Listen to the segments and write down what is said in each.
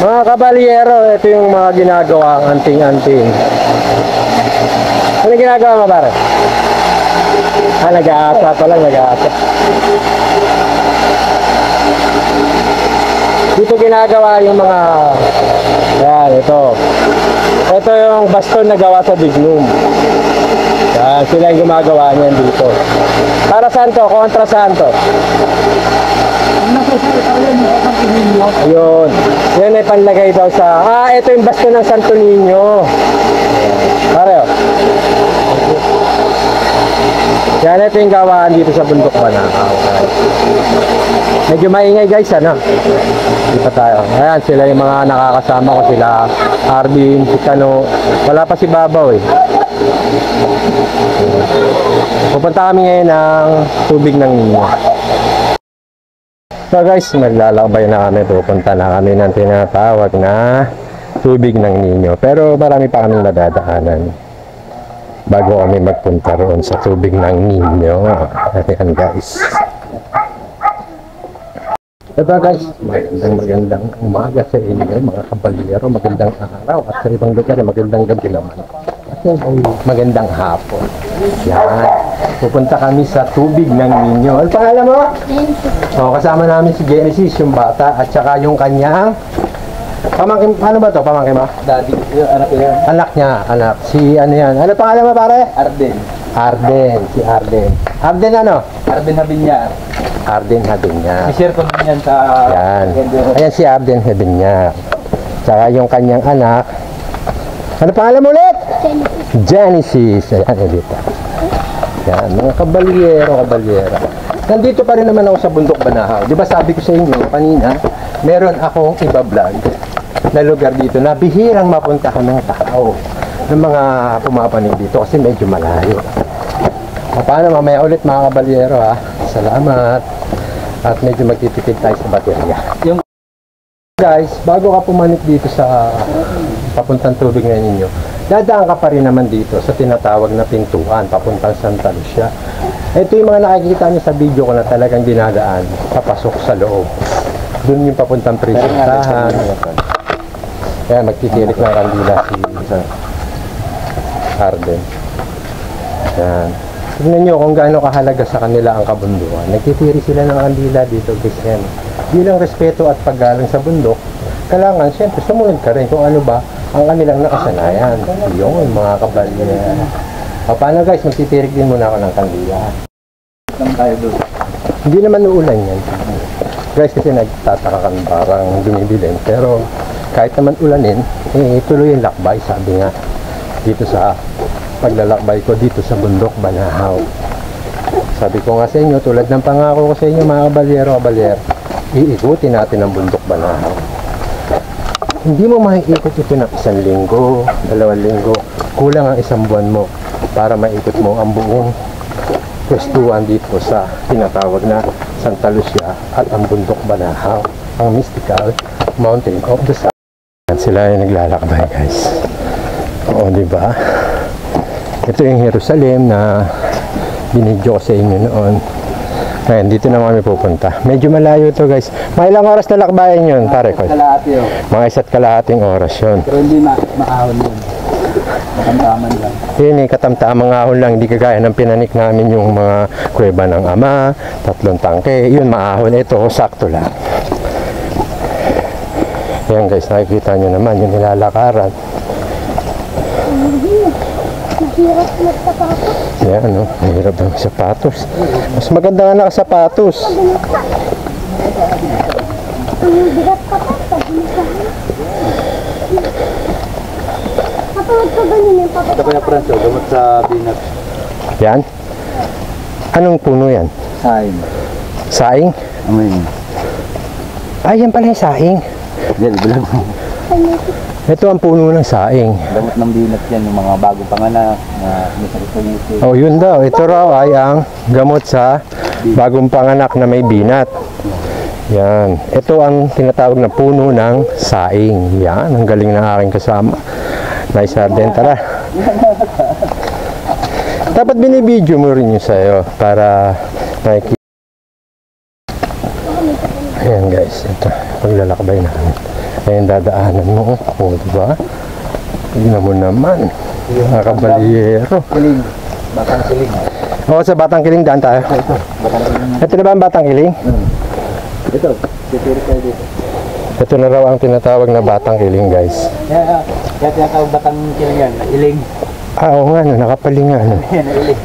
Mga kabalyero, ito yung mga ginagawa ang anting-anting. Ano ginagawa mo, pare? Nag-aasa pala, nag-aasa. Dito ginagawa yung mga... Yan, ito. Ito yung baston na gawa sa Dignum. Yan, sila yung gumagawa niyan dito. Para saan to? Kontra saan to? Ayun. Yan ay panlagay daw sa... ito yung baston ng Santo Niño. Pare, oh. Yan, ito yung gawaan dito sa bundok Banakaw. Medyo maingay guys, ano? Hindi pa tayo. Ayan, sila yung mga nakakasama ko. Sila Arvin, si Kano. Wala pa si Babaw eh. Pupunta kami ngayon ng tubig ng Niño. So guys, maglalakbay na kami. Pupunta na kami ng tinatawag na tubig ng Niño. Pero marami pa kaming nadadaanan bago kami magpunta roon sa tubig ng Niño. Ayan guys. Ito guys, magandang umaga sa inyo mga kabalyero, magandang araw at sa ibang lugar magandang gabi naman. Kasi magandang hapon. Yan. Pupunta kami sa tubig ng Niño. Ano pangalan mo? O, kasama namin si Genesis, yung bata, at saka yung kanyang pamangkin. Paano ba to? Pamangkin mo? Daddy, yung anak niya. Anak niya, anak. Si ano yan? Ano pangalan mo pare? Arden. Arden, si Arden. Arden ano? Arden Habinyar. Arden Habinyar. I-share ko na yan sa... Yan. Ayan si Arden Habinyar. Tsaka yung kanyang anak. Ano pangalan mo ulit? Genesis. Ayan, Edita. Yan, mga kabalyero. Nandito pa rin naman ako sa bundok Banahaw. Di ba sabi ko sa inyo kanina, meron akong iba-vlog na lugar dito na bihirang mapuntahan ng tao, ng mga pumapanig dito kasi medyo malayo. Paano mamaya ulit mga kabalyero ha? Salamat. At medyo magtitipid tayo sa baterya. Yung guys, bago ka pumanik dito sa papuntang tubig na ninyo, dadaan ka pa rin naman dito sa tinatawag na pintuan papuntang Santa Lucia. Ito yung mga nakikita niyo sa video ko na talagang dinadaan papasok sa loob. Doon yung papuntang presentahan. Kaya magtitilik ng kandila si Arden. Yan. Tignan nyo kung gaano kahalaga sa kanila ang kabundukan. Nagtitiri sila ng kandila dito guys. Yan. Bilang respeto at paggalang sa bundok, kailangan siyempre sumunod ka rin kung ano ba ang kanilang nakasanayan. Yung mga kabalyero. Paano guys, magtitirik din muna ako ng kandila. Lang tayo doon. Hindi naman uulan yan. Guys, kasi nagtataka kami parang dumibilin. Pero kahit naman ulanin, tuloy yung lakbay, sabi nga dito sa paglalakbay ko dito sa bundok Banahaw. Sabi ko nga sa inyo, tulad ng pangako ko sa inyo mga kabalyero, iikutin natin ang bundok Banahaw. Hindi mo maiikot ito ng 1 linggo, 2 linggo, kulang ang 1 buwan mo para maikot mo ang buong pwestuhan dito sa tinatawag na Santa Lucia at ang bundok Banahaw, ang mystical mountain of the sun. Sila ay naglalakbay guys. Oo, diba? Ito yung Jerusalem na binidyo ko sa inyo noon. Ngayon, dito na kami pupunta. Medyo malayo to guys. Mga ilang oras na lakbayan yun, pare ko? Mga 1.5 oras yun. Pero hindi maahon yun. Katamtaman lang. Yun eh, katamtamang ahon lang. Hindi kagaya ng pinanik namin yung mga kuweba ng Ama, 3 tangke. Yun, maahon. Ito, sakto lang. Yan guys, nakikita nyo naman yung nilalakaran. Mahirap magsapatos. Yan, no? Mahirap ang sapatos. Mas maganda nga nakasapatos. Ang bigat ka pa pag nakahan. Kapag ka ganun yung Ito papatay. kaya Franso, gamot sa binat. Yan. Anong puno yan? Saing. Saing? Amin. Ay, yan pala yung saing. Yan, bilang mo. Ito ang puno ng saing. Gamot ng binat yan, yung mga bagong panganak na misakit-misakit. Oh, yun daw. Ito raw ay ang gamot sa bagong panganak na may binat. Yan. Ito ang tinatawag na puno ng saing. Yan. Ang galing ng aking kasama. Nice Arden. Tara. Dapat binibidyo mo rin yun sa'yo para makikita. Ayan guys. Ito. Paglalakbay na kami. Ayan, dadaanan mo. O, diba? Tignan mo naman. Mga kabalyero. Kiling. Batang kiling. Oo, sa Batang Kiling daan tayo. Batang kiling. Ito na ba ang Batang Kiling? Ito. Titirik tayo dito. Ito na raw ang tinatawag na Batang Kiling, guys. Kaya tinatawag batang kiling yan. Iling. Oo nga, no, nakapalinga. No. Yan, iling.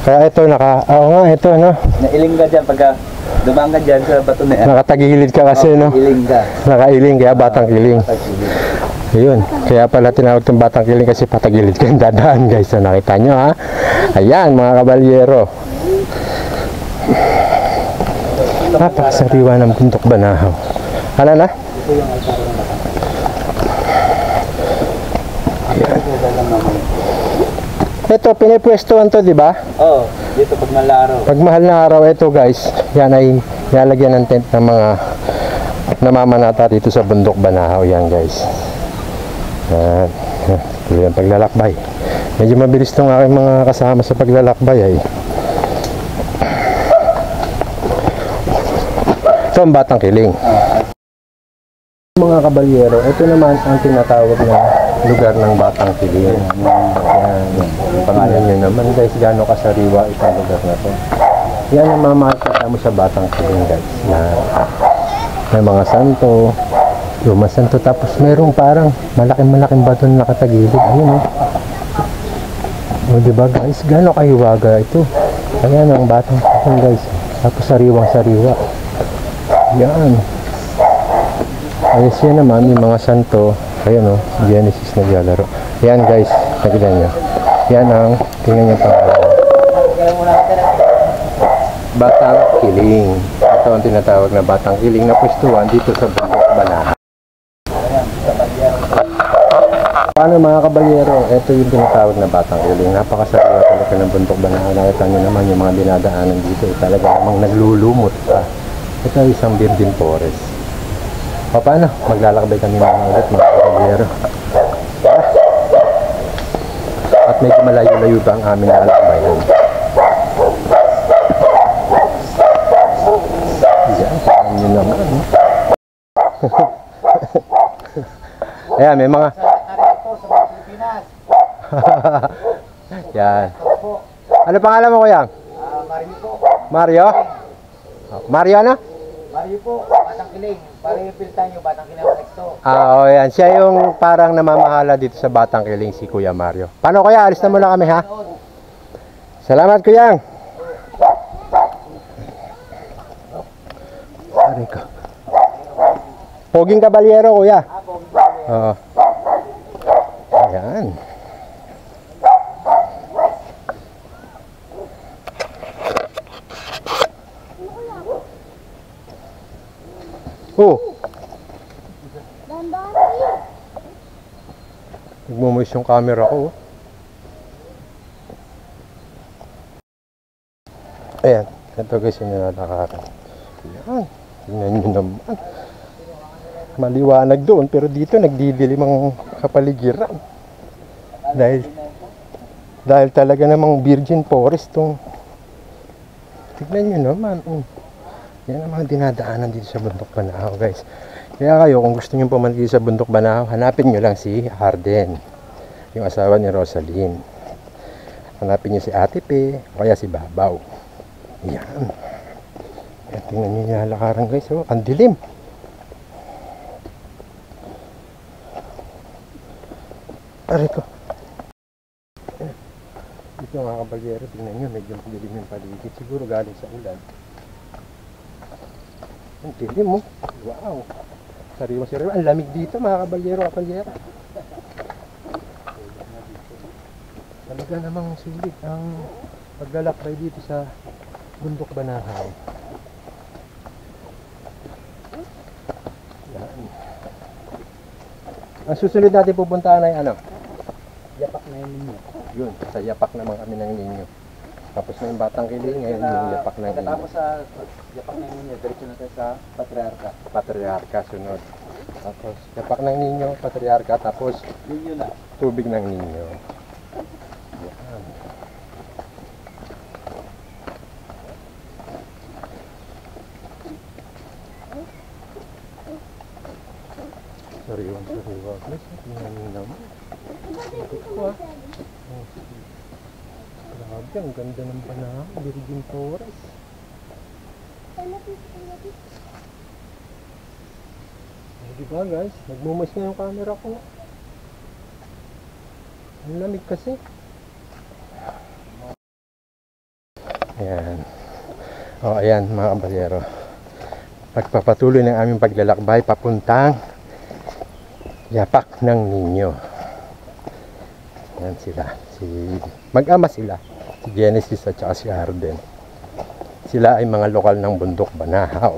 Kaya ito, oo nga, ito, no. Nailing ka dyan pagka dumaan ka dyan sa bato na yan. Nakatagilid ka kasi, no. Iling ka. Nakailing, kaya Batang Kiling. Batang kiling. Ayun, kaya pala tinawag itong Batang Kiling kasi patagilid ka yung dadaan, guys. So, nakita nyo, ha. Ayan, mga kabalyero. Napakasariwa ng bundok Banahaw. Ano na? Ayan. Ito, pinipwestuhan to, di ba? Oo, dito pag mahal na araw. Pag mahal na araw, ito guys, yan ay nilalagyan ng tent ng mga namamanata dito sa bundok Banahaw. Yan guys. Yan. Tuloy ang paglalakbay. Medyo mabilis itong aking mga kasama sa paglalakbay ay. Ito ang Batang Kiling. Mga kabalyero, ito naman ang tinatawag na lugar ng Batang Kiling. Yan. Pangalan nyo naman guys, gano'ng kasariwa itong lugar na to. Yan ang mamakita mo sa Batang Kiling guys. Yan. May mga santo, lumang santo, tapos merong parang malaking bato na nakatagilid. Ayun o. O diba guys, gano'ng kahiwaga ito. Ayan ang Batang Kiling guys. Tapos sariwang sariwa. Yan. Ayos yan naman, yung mga santo. Ayan o, Genesis naglalaro. Yan guys, nakita nyo. Yan ang, tingnan nyo pangalan. Batang Kiling. Ito ang tinatawag na Batang Kiling na pwestuhan dito sa bundok Banahaw. Paano mga kabalyero? Ito yung tinatawag na Batang Kiling. Napakasariwa talaga ng bundok Banahaw. Nakita nyo naman yung mga dinadaanan dito. Talaga namang naglulumot pa. Ito ay isang virgin forest. O paano? Maglalakbay kami mga ulit mga kabalyero. At medyo malayo-layo ba ang aming lalakbayan. Yan, parang yun naman. Ayan, may mga... Yan. Ano pangalan mo, Kuyang? Mario po. Mario? Mario ano? Mario po, Batang Kiling. Para yung piltan nyo, Batang Kiling Rekto. Oo, yan. Siya yung parang namamahala dito sa Batang Kiling, si Kuya Mario. Paano kuya? Alis na muna kami, ha? Salamat, Kuyang. Aray ko. Poging kabalyero, kuya. Oo. Ayan. Oh. Nagmumoist yung camera ko. Ayan. Ito guys yung nilalakaran. Ayan. Tingnan nyo naman. Maliwanag doon. Pero dito nagdidilim ang kapaligiran. Dahil talaga namang virgin forest tong. Tingnan nyo naman. Yan ang mga dinadaanan dito sa bundok Banahaw guys. Kaya kayo kung gusto nyo pumunta sa bundok Banahaw, hanapin nyo lang si Arden, yung asawa ni Rosaline. Hanapin nyo si Ate Pe o kaya si Babaw. Yan. Tingnan nyo yung lakaran guys. Oh, ang dilim. Aray ko. Dito mga kabalyero, tingnan nyo, medyo dilim yung paligid. Siguro galing sa ulan. Ang dilim mo. Wow. Sariwa. Ang lamig dito mga kabalyero. Talaga namang sulit ang paglalakbay dito sa bundok Banahaw. Yan. Ang susunod natin pupuntahan ay ano? Yapak na yun ninyo. Yun, sa Yapak naman kami ng ninyo. Tapos na yung Batang Kiling, ngayon yung Yapak ng ninyo. Tapos sa Yapak na yun ninyo, diretso na tayo sa Patriarka. Patriarka sunod. Tapos Yapak ng ninyo, Patriarka, tapos Ninyo na. Tubig ng ninyo. Yan. sariwa. Guys, tingnan nyo naman. Grabe, ang ganda ng panahon. Virgin Forest. Diba guys, nagmumas nga yung camera ko. Ang lamig kasi. Ayan. O, ayan mga kabalyero. Pagpapatuloy ng aming paglalakbay papuntang Yapak ng Niño. Ayan sila. Mag-ama sila. Si Genesis at saka si Arden. Sila ay mga lokal ng bundok Banahaw.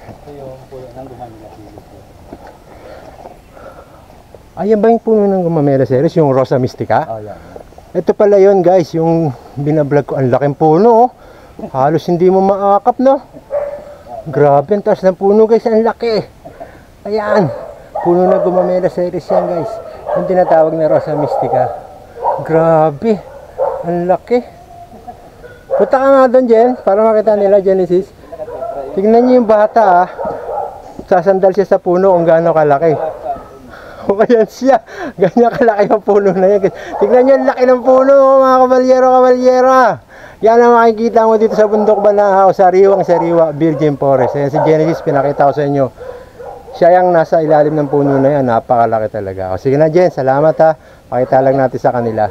Ito yung pulo ng Gumamela Series. Ayan ba yung puno ng Gumamela Series? Yung Rosa Mystica? Oh, yan. Ito pala yon guys, yung binablog ko. Ang laking puno oh. Halos hindi mo maakap no. Grabe, ang taas ng puno guys, ang laki. Ayan, puno na Gumamela Series yan guys. Yung tinatawag na Rosa Mystica. Grabe, ang laki. Punta ka nga doon Jen, para makita nila Genesis. Tingnan niyo yung bata ah. Sasandal siya sa puno kung gaano kalaki. O ayan siya, ganyan kalaki ang puno na yan. Tignan nyo, ang laki ng puno mga kabalyero. Yan ang makikita mo dito sa bundok Banahaw, sariwang-sariwa, Virgin Forest. Ayan si Genesis, pinakita ko sa inyo. Siya yung nasa ilalim ng puno na yan, napakalaki talaga. O sige na Jen, salamat ha. Pakita lang natin sa kanila.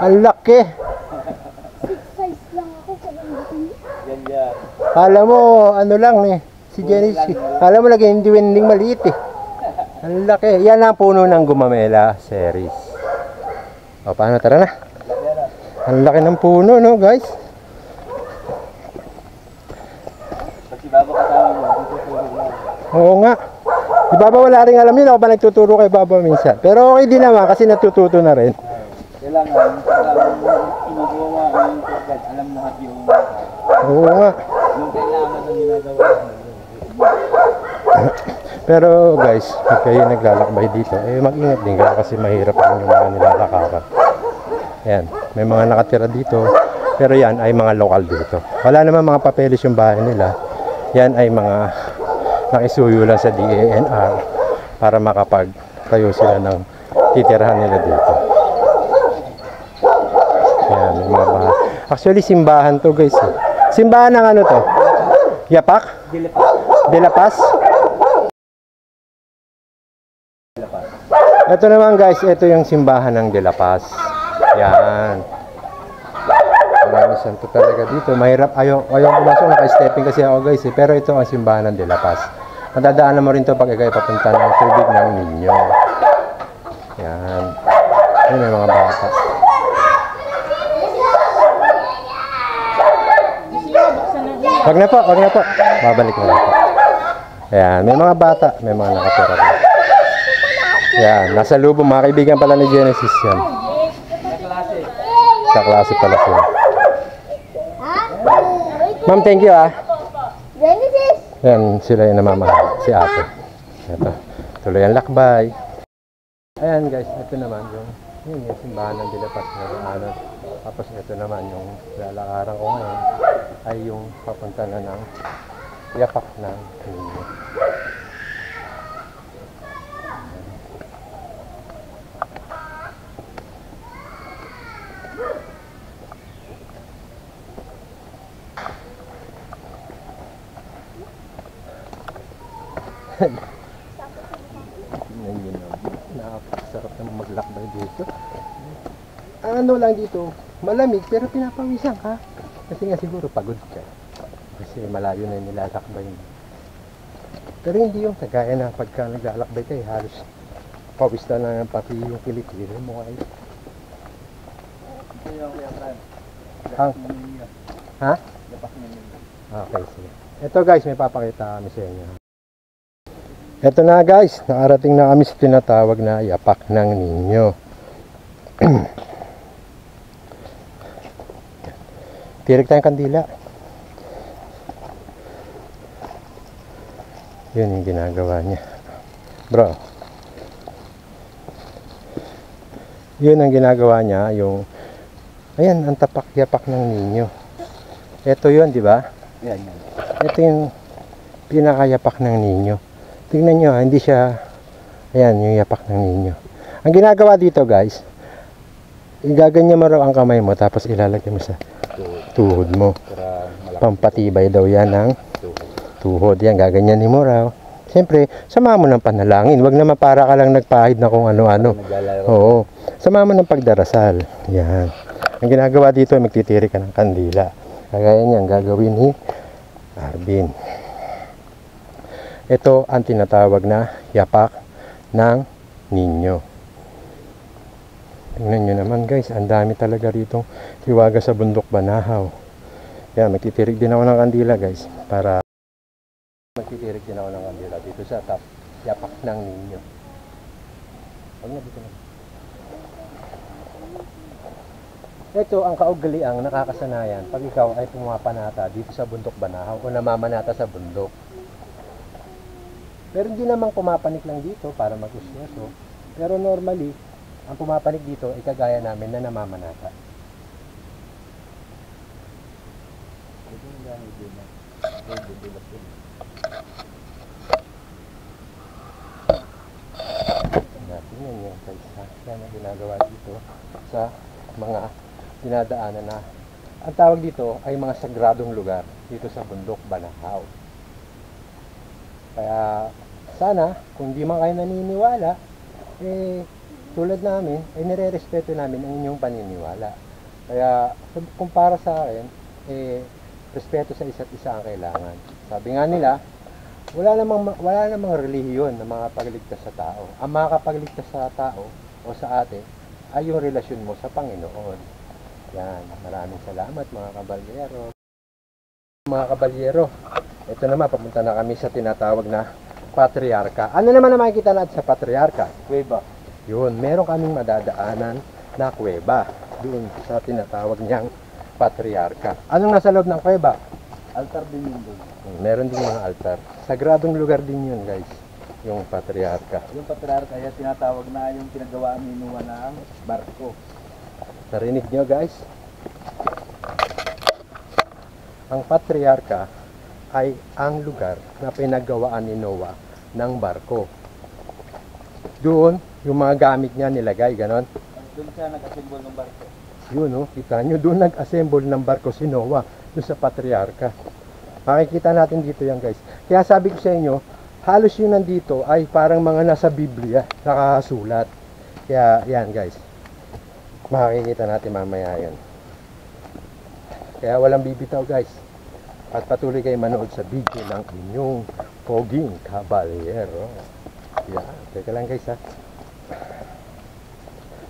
Ang laki. 6 size lang ako sa lambutin. Yan yan. Kala mo, ano lang eh. Si Genesis, kala mo lagi hindi winding maliit eh. Ang laki. Yan ang puno ng Gumamela Series. O, paano? Tara na. Ang laki ng puno, no, guys? Pag si Baba kasama mo, tutulog na. Oo nga. Si Baba wala rin alam yun. Ako ba nagtuturo kay Baba minsan? Pero okay din naman kasi natututo na rin. Kailangan, ginagawa yung pagkat, alam mo at yung Oo nga. yung kailangan ng ginagawa. Pero guys, pag kayo naglalakbay dito, eh mag-ingat din kayo kasi mahirap rin yung mga nilalakaran. Ayan, may mga nakatira dito, pero yan ay mga lokal dito. Wala naman mga papeles yung bahay nila. Yan ay mga nakisuyo lang sa DANR para makapagtayo sila ng titirahan nila dito. Ayan, may mga bahay. Actually, simbahan to guys. Simbahan ng ano to? Yapak? De La Paz? Ito naman guys, ito yung simbahan ng De La Paz. Yan. Marami santo talaga dito. Mahirap, ayaw pumasok, naka-stepping kasi ako guys eh. Pero ito ang simbahan ng De La Paz. Matadaanan mo rin to pag ikay papunta ng tubig ng Niño. Yan. Yan may mga bata. Wag na po. Babalik na lang po. Ayan, may mga bata, may mga nakatira rin. Yan, nasa lubong, mga kaibigan pala ni Genesis yan. Sa klase pala siya. Ma'am, thank you ah. Genesis! Yan, sila yung namamahal, si ate. Ito, tuloy ang lakbay. Ayan guys, ito naman yung simbahan ng De La Paz na daanan. Tapos ito naman yung lalakaran ko ngayon ay yung papunta na ng Yapak ng Niño. Napakasarap naman maglakbay dito. Ano lang dito, malamig pero pinapawisan ka. Kasi nga siguro pagod ka. Kasi malayo na yung nilalakbay mo. Pero hindi yung kagaya na pagka naglalakbay kayo, halos pawis na lang pati yung kilikili mo ay. Ha? Okay, sige. Ito guys, may papakita kami sa inyo. Ito na guys, nakarating na kami sa tinatawag na Yapak ng Niño. Tirik tayong kandila. Yun yung ginagawa niya. Bro. Yun ang ginagawa niya, yung ayan, ang tapak-yapak ng Niño. Ito yun, di ba? Yan. Ito yung pinakayapak ng Niño. Tingnan nyo, hindi siya, ayan, yung yapak ng ninyo. Ang ginagawa dito guys, igaganyan mo raw ang kamay mo, tapos ilalagay mo sa tuhod mo. Para malaki. Pampatibay daw yan ng tuhod. Yan, gaganyanin mo raw. Siyempre, sama mo ng panalangin. Huwag naman para ka lang nagpahid na kung ano-ano. Naglalaro. Oo. Sama mo ng pagdarasal. Yan. Ang ginagawa dito, magtitiri ka ng kandila. Kagaya niyan, gagawin ni Arvin. Ito ang tinatawag na yapak ng ninyo. Tingnan nyo naman guys, ang dami talaga rito hiwaga sa bundok Banahaw. Yan, magtitirig din ako ng kandila guys. Magtitirig din ako ng kandila dito sa top yapak ng ninyo. Huwag na dito na. Ito ang kaugaliang nakakasanayan pag ikaw ay pumapanata dito sa bundok Banahaw o namamanata sa bundok. Pero hindi naman pumapanik lang dito para mag-usyoso. Pero normally, ang pumapanik dito ay kagaya namin na namamanata. Tingnan nyo guys, yan ang ginagawa dito sa mga dinadaanan na ang tawag dito ay mga sagradong lugar dito sa bundok Banahaw. Kaya sana kung di man kayo naniniwala, tulad namin, nire-respeto namin ang inyong paniniwala. Kaya kung para sa akin, respeto sa isa't isa ang kailangan. Sabi nga nila, wala namang relihiyon na makapagligtas sa tao. Ang makakapagligtas sa tao o sa atin ay yung relasyon mo sa Panginoon. Yan, maraming salamat mga kabalyero. Mga kabalyero, ito naman, papunta na kami sa tinatawag na patriarka. Ano naman na makikita natin sa patriarka? Kuweba. Yun, meron kaming madadaanan na kuweba doon sa tinatawag niyang patriarka. Anong nasa loob ng kuweba? Altar din yun doon. Meron din mga altar. Sagradong lugar din yun guys, yung patriarka. Yung patriarka kaya tinatawag na yung pinagawa ni Noah ng barko. Narinig nyo guys? Ang patriarka ay ang lugar na pinagawaan ni Noah ng barko. Doon, yung mga gamit niya nilagay, ganon. Doon siya nag-assemble ng barko. Yun, oh, kita nyo, doon nag-assemble ng barko si Noah, doon sa patriarka. Makikita natin dito yan guys. Kaya sabi ko sa inyo, halos yun nandito ay parang mga nasa Biblia, nakasulat. Kaya yan guys, makikita natin mamaya yan. Kaya walang bibitaw guys. At patuloy kayo manood sa video ng inyong poging kabalyero. Yan, teka lang guys ha.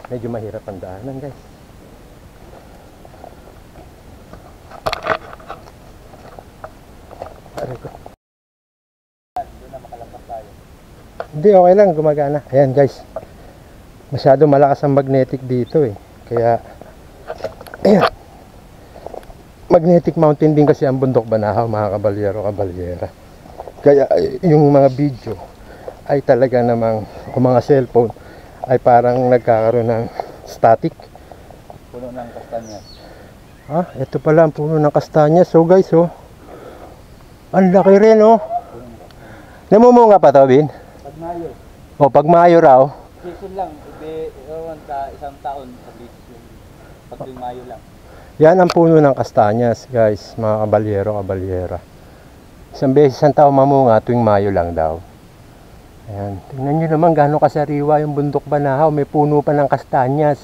Medyo mahirap ang daanan guys. Aray ko. Hindi, okay lang, gumagana. Ayan guys, masyado malakas ang magnetic dito eh. Kaya, ayan, magnetic mountain din kasi ang bundok Banahaw mga kabalyero, kabalyera. Kaya yung mga video ay talaga namang, kung mga cellphone, ay parang nagkakaroon ng static. Puno ng kastanya. Ah, ito pala ang puno ng kastanya. So guys, oh, ang laki rin, oh. Namumunga pa to, Bin? Pag Mayo. O, pag Mayo raw. Season lang. Ewan sa isang taon. Pag yung Mayo lang. Yan ang puno ng kastanyas, guys, mga kabalyero, kabalyera. Isang beses ang taon mamunga, tuwing Mayo lang daw. Ayan, tingnan nyo naman gano'ng kasariwa yung bundok Banahaw, may puno pa ng kastanyas.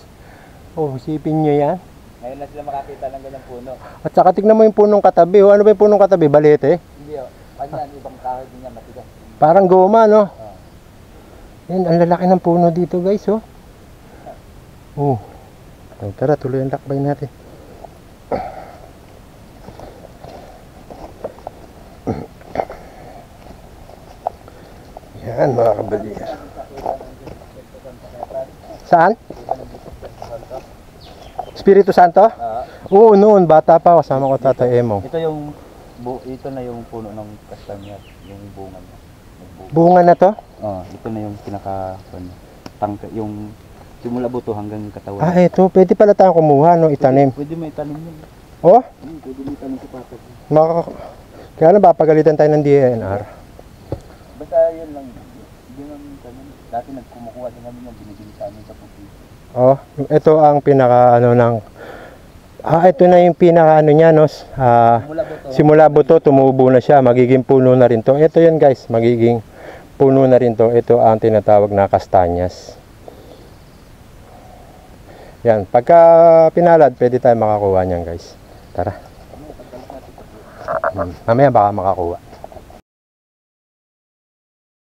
Oh, isipin nyo yan. Ngayon na sila makakita ng ganyang puno. At saka tignan mo yung punong katabi. Oh, ano ba yung punong katabi? Balete? Hindi o. Kanyan, ibang kahoy din yan, matigas. Parang goma, no? Yan, ang lalaki ng puno dito, guys, oh. Oh. Tara, tuloy ang lakbay natin. Yan, mga kabalyero. Saan? Espiritu Santo? Oo, noon, bata pa ako, kasama ko Tatay Emo. Ito na yung puno ng kastanya, yung bunga niya. Bunga na to? Ito na yung yung simula buto hanggang katawan. Ah, ito. Pwede pala tayong kumuha, no? Itanim. Pwede may tanim yun. Oh? Pwede may tanim sa patas. Kaya na ba, pagalitan tayo ng DNR? basta yun lang. Hindi naman kami. Dati nagkumukuha din kami ng binibili sa amin sa puti. Oh, ito ang pinaka ano ng ito na yung pinaka ano niya, no? Mula ba to? Simula buto, tumubo na siya, magiging puno na rin to. Ito yan guys, magiging puno na rin to. Ito ang tinatawag na kastanyas. Yan, pagka pinalad, pwede tayo makakuha niyan guys. Tara. Mamaya baka makakuha.